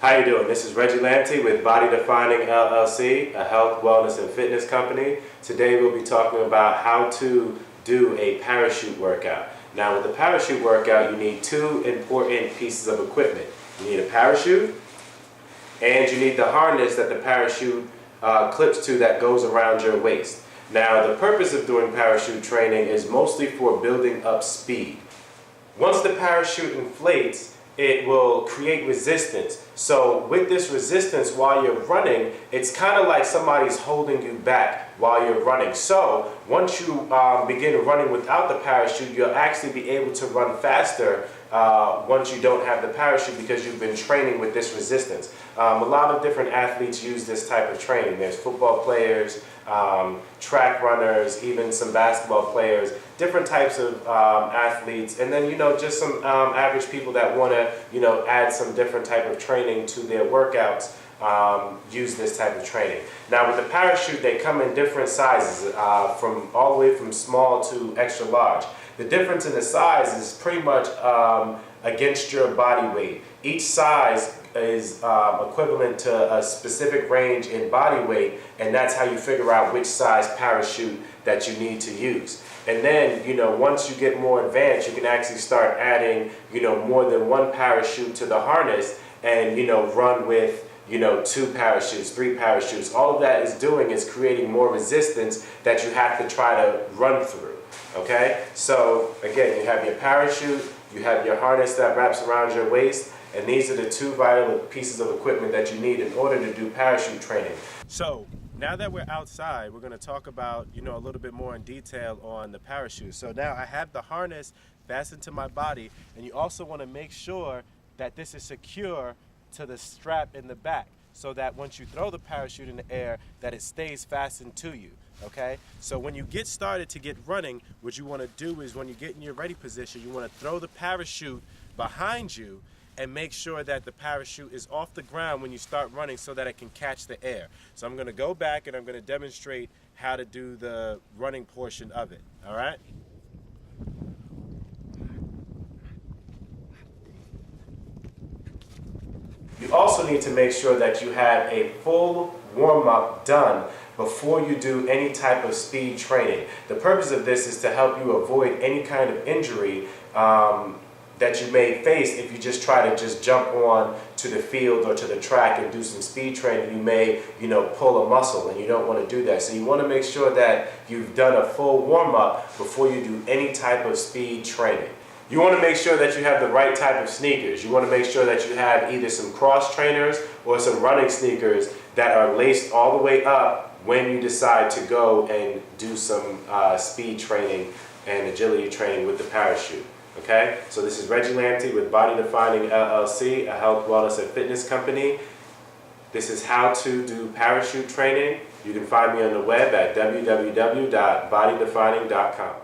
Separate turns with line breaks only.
How you doing? This is Reggie Lamptey with Body Defining LLC, a health, wellness, and fitness company. Today we'll be talking about how to do a parachute workout. Now with the parachute workout, you need two important pieces of equipment. You need a parachute, and you need the harness that the parachute clips to that goes around your waist. Now the purpose of doing parachute training is mostly for building up speed. Once the parachute inflates, it will create resistance. So with this resistance while you're running, it's kind of like somebody's holding you back while you're running. So once you begin running without the parachute, you'll actually be able to run faster once you don't have the parachute because you've been training with this resistance. A lot of different athletes use this type of training. There's football players, track runners, even some basketball players, different types of athletes, and then just some average people that want to add some different type of training to their workouts. Use this type of training. Now with the parachute, they come in different sizes, from all the way from small to extra large. The difference in the size is pretty much against your body weight. Each size is equivalent to a specific range in body weight, and that's how you figure out which size parachute that you need to use. And then, once you get more advanced, you can actually start adding, more than one parachute to the harness and, run with, 2 parachutes, 3 parachutes. All of that is doing is creating more resistance that you have to try to run through. Okay? So, again, you have your parachute, you have your harness that wraps around your waist, and these are the 2 vital pieces of equipment that you need in order to do parachute training. So, now that we're outside, we're going to talk about, a little bit more in detail on the parachute. So now I have the harness fastened to my body, and you also want to make sure that this is secure to the strap in the back so that once you throw the parachute in the air, that it stays fastened to you. Okay, so when you get started to get running, what you want to do is when you get in your ready position, you want to throw the parachute behind you and make sure that the parachute is off the ground when you start running so that it can catch the air. So I'm going to go back and I'm going to demonstrate how to do the running portion of it. All right? You also need to make sure that you have a full warm-up done before you do any type of speed training. The purpose of this is to help you avoid any kind of injury that you may face if you just try to just jump on to the field or to the track and do some speed training. You may, pull a muscle, and you don't want to do that. So you want to make sure that you've done a full warm-up before you do any type of speed training. You want to make sure that you have the right type of sneakers. You want to make sure that you have either some cross trainers or some running sneakers that are laced all the way up when you decide to go and do some speed training and agility training with the parachute. Okay, so this is Reggie Lamptey with Body Defining LLC, a health, wellness, and fitness company. This is how to do parachute training. You can find me on the web at www.bodydefining.com.